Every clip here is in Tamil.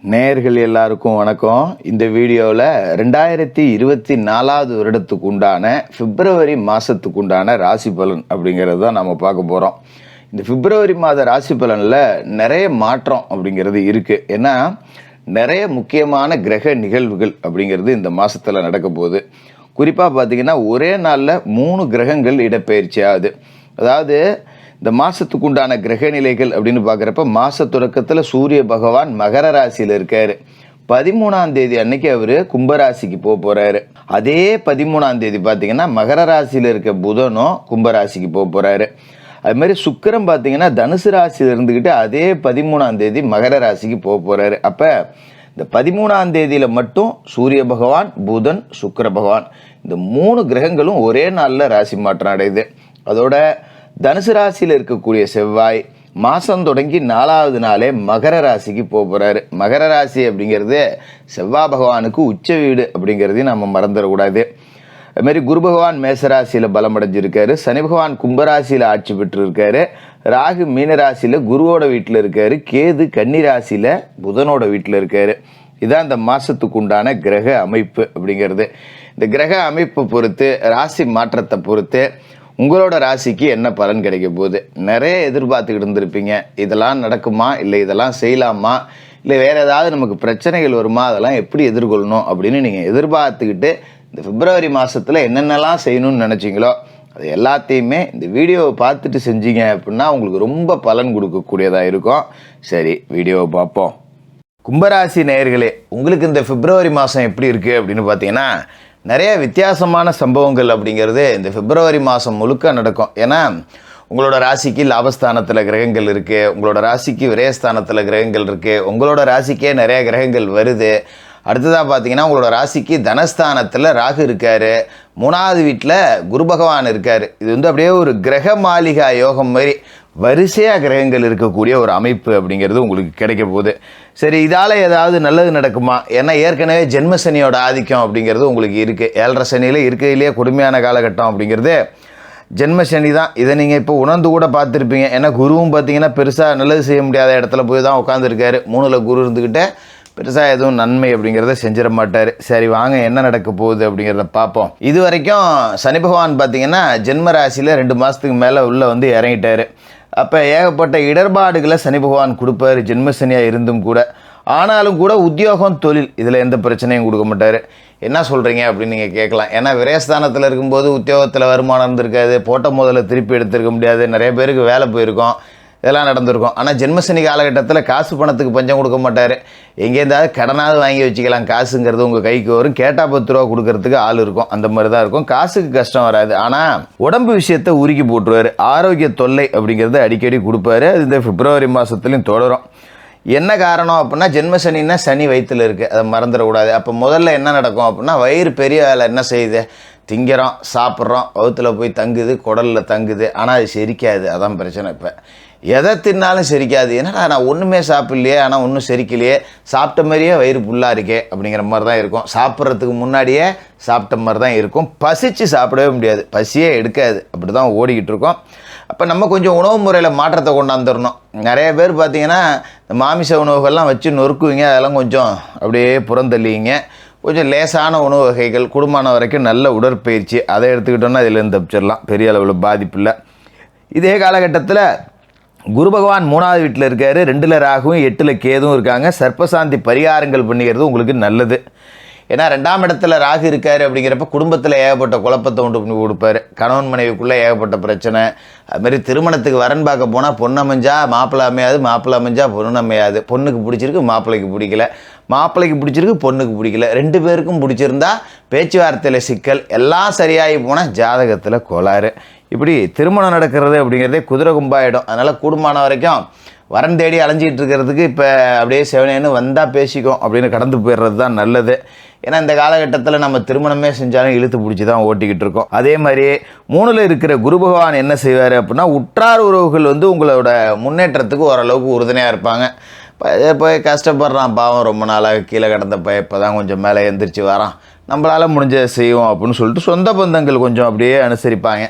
நேயர்கள் எல்லாருக்கும் வணக்கம். இந்த வீடியோவில் 2024 வருடத்துக்கு உண்டான பிப்ரவரி மாதத்துக்கு உண்டான ராசி பலன் அப்படிங்கிறது தான் நம்ம பார்க்க போகிறோம். இந்த பிப்ரவரி மாத ராசி பலனில் நிறைய மாற்றம் அப்படிங்கிறது இருக்குது. ஏன்னா நிறைய முக்கியமான கிரக நிகழ்வுகள் அப்படிங்கிறது இந்த மாதத்தில் நடக்க போகுது. குறிப்பாக பார்த்திங்கன்னா ஒரே நாளில் 3 கிரகங்கள் இடப்பெயர்ச்சி ஆகுது. அதாவது இந்த மாதத்துக்கு உண்டான கிரக நிலைகள் அப்படின்னு பார்க்குறப்ப மாத தொடக்கத்தில் சூரிய பகவான் மகர ராசியில் இருக்கார். 13ஆம் தேதி அன்னைக்கு அவர் கும்பராசிக்கு போகிறாரு. அதே 13ஆம் தேதி பார்த்திங்கன்னா மகர ராசியில் இருக்க புதனும் கும்பராசிக்கு போகிறாரு. அதுமாதிரி சுக்கிரன் பார்த்திங்கன்னா தனுசு ராசியில் இருந்துக்கிட்டு அதே 13ஆம் தேதி மகர ராசிக்கு போகிறாரு. அப்போ இந்த 13ஆம் தேதியில் மட்டும் சூரிய பகவான், புதன், சுக்கிர பகவான் இந்த 3 கிரகங்களும் ஒரே நாளில் ராசி மாற்றம் அடையுது. அதோட தனுசு ராசியில் இருக்கக்கூடிய செவ்வாய் மாதம் தொடங்கி 4வது நாளே மகர ராசிக்கு போகிறாரு. மகர ராசி அப்படிங்கிறது செவ்வாய் பகவானுக்கு உச்ச வீடு அப்படிங்கிறதையும் நம்ம மறந்துடக்கூடாது. அதுமாரி குரு பகவான் மேசராசியில் பலமடைஞ்சிருக்காரு. சனி பகவான் கும்பராசியில் ஆட்சி பெற்றிருக்காரு. ராகு மீனராசியில் குருவோட வீட்டில் இருக்காரு. கேது கன்னி ராசியில் புதனோட வீட்டில் இருக்காரு. இதுதான் இந்த மாதத்துக்கு உண்டான கிரக அமைப்பு அப்படிங்கிறது. இந்த கிரக அமைப்பை பொறுத்து ராசி மாற்றத்தை பொறுத்து உங்களோட ராசிக்கு என்ன பலன் கிடைக்க போகுது. நிறைய எதிர்பார்த்துக்கிட்டு இருந்திருப்பீங்க, இதெல்லாம் நடக்குமா, இல்லை இதெல்லாம் செய்யலாமா, இல்லை வேறு ஏதாவது நமக்கு பிரச்சனைகள் வருமா, அதெல்லாம் எப்படி எதிர்கொள்ளணும் அப்படின்னு நீங்கள் எதிர்பார்த்துக்கிட்டு இந்த பிப்ரவரி மாதத்தில் என்னென்னலாம் செய்யணும்னு நினச்சிங்களோ அது எல்லாத்தையுமே இந்த வீடியோவை பார்த்துட்டு செஞ்சீங்க அப்படின்னா உங்களுக்கு ரொம்ப பலன் கொடுக்கக்கூடியதாக இருக்கும். சரி, வீடியோவை பார்ப்போம். கும்பராசி நேயர்களே, உங்களுக்கு இந்த பிப்ரவரி மாதம் எப்படி இருக்குது அப்படின்னு பார்த்தீங்கன்னா நிறைய வித்தியாசமான சம்பவங்கள் அப்படிங்கிறது இந்த பிப்ரவரி மாதம் முழுக்க நடக்கும். ஏன்னா உங்களோட ராசிக்கு லாபஸ்தானத்தில் கிரகங்கள் இருக்குது, உங்களோட ராசிக்கு விரயஸ்தானத்தில் கிரகங்கள் இருக்குது, உங்களோட ராசிக்கே நிறைய கிரகங்கள் வருது. அடுத்ததாக பார்த்தீங்கன்னா உங்களோட ராசிக்கு தனஸ்தானத்தில் ராகு இருக்கார், 3வது வீட்டில் குரு பகவான் இருக்கார். இது அப்படியே ஒரு கிரக மாளிகா யோகம் மாதிரி வரிசையாக கிரகங்கள் இருக்கக்கூடிய ஒரு அமைப்பு அப்படிங்கிறது உங்களுக்கு கிடைக்க போகுது. சரி, இதால் ஏதாவது நல்லது நடக்குமா? ஏன்னா ஏற்கனவே ஜென்மசனியோட ஆதிக்கம் அப்படிங்கிறது உங்களுக்கு இருக்குது. 7.5 சனியில் இருக்கிறதுலேயே கொடுமையான காலகட்டம் அப்படிங்கிறது ஜென்மசனி தான். இதை நீங்கள் இப்போ உணர்ந்து கூட பார்த்துருப்பீங்க. ஏன்னா குருவும் பார்த்தீங்கன்னா பெருசாக நல்லது செய்ய முடியாத இடத்துல போய் தான் உட்காந்துருக்காரு. 3ல் குரு இருந்துக்கிட்டே பெருசாக எதுவும் நன்மை அப்படிங்கிறத செஞ்சிட மாட்டார். சரி, வாங்க என்ன நடக்க போகுது அப்படிங்கிறத பார்ப்போம். இது வரைக்கும் சனி பகவான் பார்த்தீங்கன்னா ஜென்ம ராசியில் 2 மாதத்துக்கு மேலே உள்ளே இறங்கிட்டார். அப்போ ஏகப்பட்ட இடர்பாடுகளை சனி பகவான் கொடுப்பார் ஜென்மசனியாக இருந்தும் கூட. ஆனாலும் கூட உத்தியோகம், தொழில் இதில் எந்த பிரச்சனையும் கொடுக்க மாட்டார். என்ன சொல்கிறீங்க அப்படின்னு நீங்கள் கேட்கலாம். ஏன்னா விரயஸ்தானத்தில் இருக்கும்போது உத்தியோகத்தில் வருமானம் இருந்திருக்காது, போட்ட முதல்ல திருப்பி எடுத்துருக்க முடியாது, நிறைய பேருக்கு வேலை போயிருக்கோம், இதெல்லாம் நடந்திருக்கும். ஆனால் ஜென்மசனி காலகட்டத்தில் காசு பணத்துக்கு பஞ்சம் கொடுக்க மாட்டார். எங்கேருந்தாவது கடனாவது வாங்கி வச்சுக்கலாம், காசுங்கிறது உங்கள் கைக்கு வரும். கேட்டால் 10 ரூபா கொடுக்கறதுக்கு ஆள் இருக்கும். அந்த மாதிரி தான் இருக்கும். காசுக்கு கஷ்டம் வராது. ஆனால் உடம்பு விஷயத்தை உருக்கி போட்டுருவார். ஆரோக்கிய தொல்லை அப்படிங்கிறத அடிக்கடி கொடுப்பாரு. அது இந்த பிப்ரவரி மாதத்துலையும் தொடரும். என்ன காரணம் அப்படின்னா ஜென்மசனின்னா சனி வயிற்றில் இருக்குது, அதை மறந்துடக்கூடாது. அப்போ முதல்ல என்ன நடக்கும் அப்படின்னா வயிறு பெரிய வேலை என்ன செய்யுது, திங்கிறோம், சாப்பிட்றோம், வயிற்றில் போய் தங்குது, குடலில் தங்குது. ஆனால் அது செரிக்காது. அதான் பிரச்சனை. இப்போ எதை தின்னாலும் செரிக்காது. என்னடா நான் ஒன்றுமே சாப்பிட்லையே, ஆனால் ஒன்றும் செரிக்கலையே, சாப்பிட்ட மாதிரியே வயிறு ஃபுல்லாக இருக்கே அப்படிங்கிற மாதிரி தான் இருக்கும். சாப்பிட்றதுக்கு முன்னாடியே சாப்பிட்ட மாதிரி தான் இருக்கும். பசிச்சு சாப்பிடவே முடியாது, பசியே எடுக்காது. அப்படி தான் ஓடிக்கிட்டு இருக்கோம். அப்போ நம்ம கொஞ்சம் உணவு முறையில் மாற்றத்தை கொண்டாந்துடணும். நிறைய பேர் பார்த்திங்கன்னா இந்த மாமிச உணவுகள்லாம் வச்சு நொறுக்குவீங்க, அதெல்லாம் கொஞ்சம் அப்படியே புறந்தள்ளிங்க. கொஞ்சம் லேசான உணவு வகைகள், குடும்பமான வரைக்கும் நல்ல உடற்பயிற்சி, அதை எடுத்துக்கிட்டோன்னா இதிலேருந்து தப்பிச்சிடலாம். பெரிய அளவில் பாதிப்பு இல்லை. இதே காலகட்டத்தில் குரு பகவான் 3வது வீட்டில் இருக்கார். 2ல் ராகுவும் 8ல் கேதுவும் இருக்காங்க. சர்ப்பசாந்தி பரிகாரங்கள் பண்ணிக்கிறது உங்களுக்கு நல்லது. ஏன்னா 2ஆம் இடத்துல ராகு இருக்கார் அப்படிங்கிறப்ப குடும்பத்தில் ஏகப்பட்ட குழப்பத்தை உண்டு பண்ணி கொடுப்பார். கணவன் மனைவிக்குள்ளே ஏகப்பட்ட பிரச்சனை. அதுமாரி திருமணத்துக்கு வரன் பார்க்க போனால் பொண்ணு அமைஞ்சா மாப்பிள்ளை அமையாது, மாப்பிள்ளை அமைஞ்சா பொண்ணு அமையாது. பொண்ணுக்கு பிடிச்சிருக்கு, மாப்பிள்ளைக்கு பிடிக்கல, மாப்பிள்ளைக்கு பிடிச்சிருக்கு, பொண்ணுக்கு பிடிக்கல. 2 பேருக்கும் பிடிச்சிருந்தா பேச்சுவார்த்தையில் சிக்கல், எல்லாம் சரியாகி போனால் ஜாதகத்தில் கோளாறு. இப்படி திருமணம் நடக்கிறது அப்படிங்கிறதே குதிரை கும்பாயிடும். அதனால் கூடுமான வரைக்கும் வரன் தேடி அலைஞ்சிக்கிட்டு இருக்கிறதுக்கு இப்போ அப்படியே செவனேன்னு வந்தால் பேசிக்கும் அப்படின்னு கடந்து போயிடுறது தான் நல்லது. ஏன்னா இந்த காலகட்டத்தில் நம்ம திருமணமே செஞ்சாலும் இழுத்து பிடிச்சி தான் ஓட்டிக்கிட்டு இருக்கோம். அதே மாதிரி 3ல் இருக்கிற குரு பகவான் என்ன செய்வார் அப்படின்னா உற்றார் உறவுகள் உங்களோட முன்னேற்றத்துக்கு ஓரளவுக்கு உறுதுணையாக இருப்பாங்க. போய் கஷ்டப்படுறான் பாவம், ரொம்ப நாளாக கீழே கிடந்த இப்போ தான் கொஞ்சம் மேலே எழுந்திரிச்சு வரான், நம்மளால் முடிஞ்ச செய்வோம் அப்படின்னு சொல்லிட்டு சொந்த பந்தங்கள் கொஞ்சம் அப்படியே அனுசரிப்பாங்க.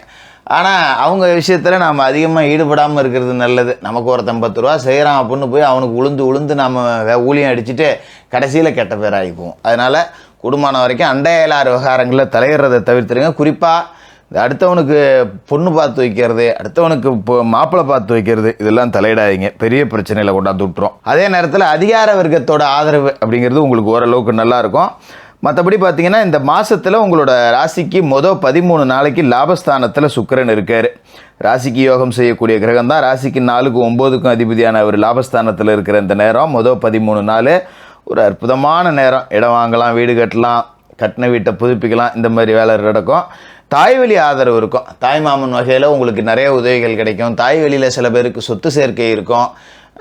ஆனால் அவங்க விஷயத்தில் நாம் அதிகமாக ஈடுபடாமல் இருக்கிறது நல்லது. நமக்கு ஒருத்தன் 10 ரூபா செய்கிறான் அப்படின்னு போய் அவனுக்கு உளுந்து நம்ம ஊழியம் அடிச்சுட்டு கடைசியில் கெட்ட பேர் ஆகிப்போம். அதனால் கூடுமான வரைக்கும் அண்டையலார் விவகாரங்களில் தலையிடுறதை தவிர்த்துருங்க. குறிப்பாக இந்த அடுத்தவனுக்கு பொண்ணு பார்த்து வைக்கிறது, அடுத்தவனுக்கு மாப்பிள்ளை பார்த்து வைக்கிறது, இதெல்லாம் தலையிடாதீங்க. பெரிய பிரச்சனையில் கொண்டாந்து விட்டுரும். அதே நேரத்தில் அதிகார வர்க்கத்தோட ஆதரவு அப்படிங்கிறது உங்களுக்கு ஓரளவுக்கு நல்லாயிருக்கும். மற்றபடி பார்த்தீங்கன்னா இந்த மாதத்தில் உங்களோட ராசிக்கு 13 நாளைக்கு லாபஸ்தானத்தில் சுக்கிரன் இருக்கார். ராசிக்கு யோகம் செய்யக்கூடிய கிரகம் தான். ராசிக்கு 4க்கும் 9க்கும் அதிபதியான ஒரு லாபஸ்தானத்தில் இருக்கிற இந்த நேரம் 13 நாள் ஒரு அற்புதமான நேரம். இடம் வாங்கலாம், வீடு கட்டலாம், கட்டின வீட்டை புதுப்பிக்கலாம், இந்த மாதிரி வேலை நடக்கும். தாய்வழி ஆதரவு இருக்கும். தாய் மாமன் வகையில் உங்களுக்கு நிறைய உதவிகள் கிடைக்கும். தாய் வழியில் சில பேருக்கு சொத்து சேர்க்கை இருக்கும்.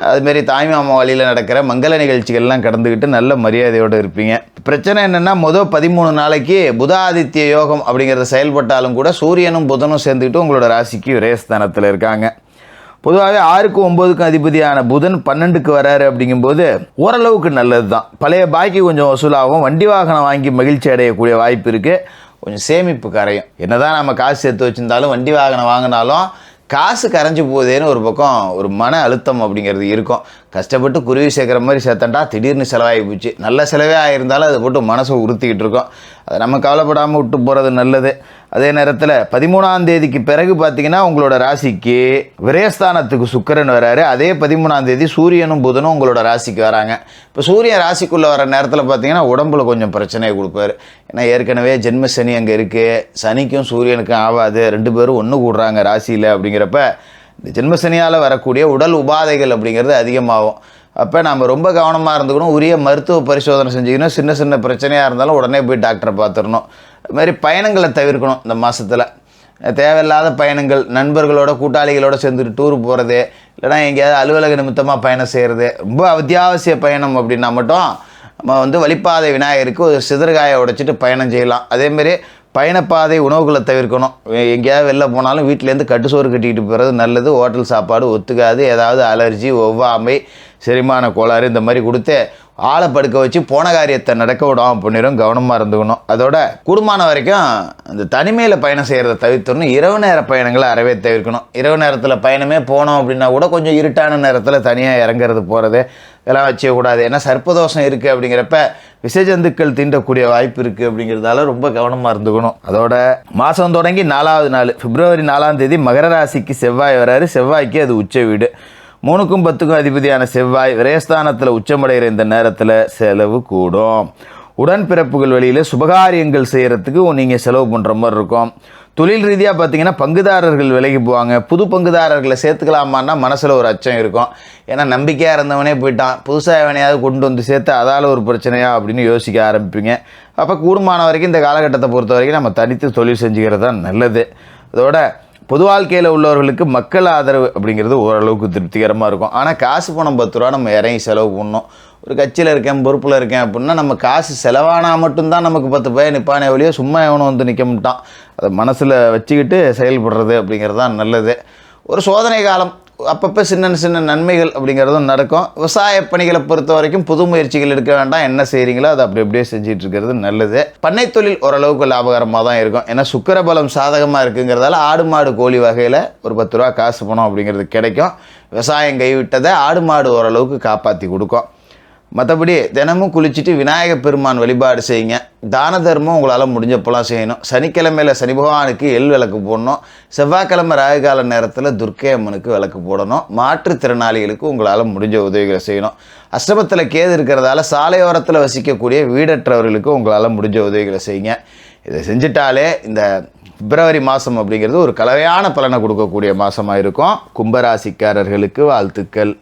அதுமாரி தாய் மாமா வழியில் நடக்கிற மங்கள நிகழ்ச்சிகள்லாம் கடந்துக்கிட்டு நல்ல மரியாதையோடு இருப்பீங்க. பிரச்சனை என்னென்னா 13 நாளைக்கு புத ஆதித்ய யோகம் அப்படிங்கிறத செயல்பட்டாலும் கூட சூரியனும் புதனும் சேர்ந்துக்கிட்டு உங்களோட ராசிக்கு விரயஸ்தானத்தில் இருக்காங்க. பொதுவாகவே 6க்கும் 9க்கும் அதிபதியான புதன் 12க்கு வராரு. அப்படிங்கும்போது ஓரளவுக்கு நல்லது தான். பழைய பாக்கி கொஞ்சம் வசூலாகும். வண்டி வாகனம் வாங்கி மகிழ்ச்சி அடையக்கூடிய வாய்ப்பு இருக்குது. கொஞ்சம் சேமிப்பு கரையும். என்னதான் நம்ம காசு சேர்த்து வச்சுருந்தாலும் வண்டி வாகனம் வாங்கினாலும் காசு கரைஞ்சி போகுதேன்னு ஒரு பக்கம் ஒரு மன அழுத்தம் அப்படிங்கிறது இருக்கும். கஷ்டப்பட்டு குருவி சேர்க்குற மாதிரி சேர்த்தண்டா திடீர்னு செலவாகி போச்சு. நல்ல செலவே ஆகியிருந்தாலும் அதை போட்டு மனசை உறுத்திக்கிட்டு இருக்கோம். அதை நம்ம கவலைப்படாமல் விட்டு போகிறது நல்லது. அதே நேரத்தில் 13ஆம் தேதிக்கு பிறகு பார்த்தீங்கன்னா உங்களோட ராசிக்கு விரயஸ்தானத்துக்கு சுக்கிரன் வராரு. அதே 13ஆம் தேதி சூரியனும் புதனும் உங்களோட ராசிக்கு வராங்க. இப்போ சூரியன் ராசிக்குள்ளே வர நேரத்தில் பார்த்தீங்கன்னா உடம்புல கொஞ்சம் பிரச்சனையை கொடுப்பாரு. ஏன்னா ஏற்கனவே ஜென்ம சனி அங்கே இருக்குது. சனிக்கும் சூரியனுக்கும் ஆகாது. 2 பேரும் ஒன்று கூடுறாங்க ராசியில். அப்படிங்கிறப்ப இந்த ஜென்மசனியால் வரக்கூடிய உடல் உபாதைகள் அப்படிங்கிறது அதிகமாகும். அப்போ நம்ம ரொம்ப கவனமாக இருந்துக்கணும். உரிய மருத்துவ பரிசோதனை செஞ்சுக்கணும். சின்ன பிரச்சனையாக இருந்தாலும் உடனே போய் டாக்டரை பார்த்துடணும். அதுமாதிரி பயணங்களை தவிர்க்கணும். இந்த மாதத்தில் தேவையில்லாத பயணங்கள், நண்பர்களோட கூட்டாளிகளோடு சேர்ந்துட்டு டூர் போகிறது, இல்லைனா எங்கேயாவது அலுவலக நிமித்தமாக பயணம் செய்கிறது, ரொம்ப அத்தியாவசிய பயணம் அப்படின்னா மட்டும் நம்ம வழிப்பாதை விநாயகருக்கு ஒரு சிதறுகாயை உடைச்சிட்டு பயணம் செய்யலாம். அதேமாரி பயணப்பாதை உணவுகளை தவிர்க்கணும். எங்கேயாவது வெளில போனாலும் வீட்டிலேருந்து கட்டுசோறு கட்டிக்கிட்டு போகிறது நல்லது. ஹோட்டல் சாப்பாடு ஒத்துக்காது. ஏதாவது அலர்ஜி, ஒவ்வாமை, செரிமான கோளாறு இந்த மாதிரி கொடுத்து ஆளை படுக்க வச்சு போன காரியத்தை நடக்க விடாமல் பண்ணிடும். கவனமாக இருந்துக்கணும். அதோட கூடுமான வரைக்கும் அந்த தனிமையில் பயணம் செய்கிறத தவிர்த்துடணும். இரவு நேர பயணங்களை அறவே தவிர்க்கணும். இரவு நேரத்தில் பயணமே போனோம் அப்படின்னா கூட கொஞ்சம் இருட்டான நேரத்தில் தனியாக இறங்குறது போகிறது இதெல்லாம் வச்சக்கூடாது. ஏன்னா சர்ப்பதோஷம் இருக்குது. அப்படிங்கிறப்ப விஷஜந்துக்கள் தீண்டக்கூடிய வாய்ப்பு இருக்குது. அப்படிங்கிறதால ரொம்ப கவனமாக இருந்துக்கணும். அதோட மாதம் தொடங்கி 4வது நாள் பிப்ரவரி 4ஆம் தேதி மகர ராசிக்கு செவ்வாய் வராரு. செவ்வாய்க்கு அது உச்ச வீடு. 3க்கும் 10க்கும் அதிபதியான செவ்வாய் விரயஸ்தானத்தில் உச்சமடைகிற இந்த நேரத்தில் செலவு கூடும். உடன்பிறப்புகள் வழியில் சுபகாரியங்கள் செய்கிறதுக்கு நீங்கள் செலவு பண்ணுற மாதிரி இருக்கும். தொழில் ரீதியாக பார்த்தீங்கன்னா பங்குதாரர்கள் விலகி போவாங்க. புது பங்குதாரர்களை சேர்த்துக்கலாமான்னா மனசில் ஒரு அச்சம் இருக்கும். ஏன்னா நம்பிக்கையாக இருந்தவனே போயிட்டான், புதுசாக எவனையாவது கொண்டு வந்து சேர்த்து அதால் ஒரு பிரச்சனையா அப்படின்னு யோசிக்க ஆரம்பிப்பீங்க. அப்போ கூடுமான வரைக்கும் இந்த காலகட்டத்தை பொறுத்த வரைக்கும் நம்ம தனித்து தொழில் செஞ்சுக்கிறது தான் நல்லது. அதோட பொது வாழ்க்கையில் உள்ளவர்களுக்கு மக்கள் ஆதரவு அப்படிங்கிறது ஓரளவுக்கு திருப்திகரமாக இருக்கும். ஆனால் காசு பணம் 10 ரூபா நம்ம இறங்கி செலவு பண்ணணும். ஒரு கட்சியில் இருக்கேன், பொறுப்பில் இருக்கேன் அப்படின்னா நம்ம காசு செலவானால் மட்டும்தான் நமக்கு 10 பையன் நிற்பானே வழியோ சும்மா எவனும் நிற்க மாட்டான். அதை மனசில் வச்சுக்கிட்டு செயல்படுறது அப்படிங்கிறது தான் நல்லது. ஒரு சோதனை காலம், அப்பப்போ சின்ன நன்மைகள் அப்படிங்கிறதும் நடக்கும். விவசாய பணிகளை பொறுத்த வரைக்கும் புது முயற்சிகள் எடுக்க வேண்டாம். என்ன செய்கிறீங்களோ அதை அப்படியே செஞ்சுட்டு இருக்கிறது நல்லது. பண்ணை தொழில் ஓரளவுக்கு லாபகரமாக தான் இருக்கும். ஏன்னா சுக்கிரபலம் சாதகமாக இருக்குங்கிறதால ஆடு மாடு கோழி வகையில் ஒரு 10 ரூபா காசு பணம் அப்படிங்கிறது கிடைக்கும். விவசாயம் கைவிட்டதை ஆடு மாடு ஓரளவுக்கு காப்பாற்றி கொடுக்கும். மற்றபடி தினமும் குளிச்சுட்டு விநாயகர் பெருமான் வழிபாடு செய்யுங்க. தான தர்மம் உங்களால் முடிஞ்சப்பெல்லாம் செய்யணும். சனிக்கிழமையில் சனி பகவானுக்கு எள் விளக்கு போடணும். செவ்வாய்க்கிழமை ராகுகால நேரத்தில் துர்க்கை அம்மனுக்கு விளக்கு போடணும். மாற்றுத்திறனாளிகளுக்கு உங்களால் முடிஞ்ச உதவிகளை செய்யணும். அஷ்டமத்தில் கேது இருக்கிறதால சாலையோரத்தில் வசிக்கக்கூடிய வீடற்றவர்களுக்கு உங்களால் முடிஞ்ச உதவிகளை செய்யுங்க. இதை செஞ்சிட்டாலே இந்த பிப்ரவரி மாதம் அப்படிங்கிறது ஒரு கலவையான பலனை கொடுக்கக்கூடிய மாதமாக இருக்கும். கும்பராசிக்காரர்களுக்கு வாழ்த்துக்கள்.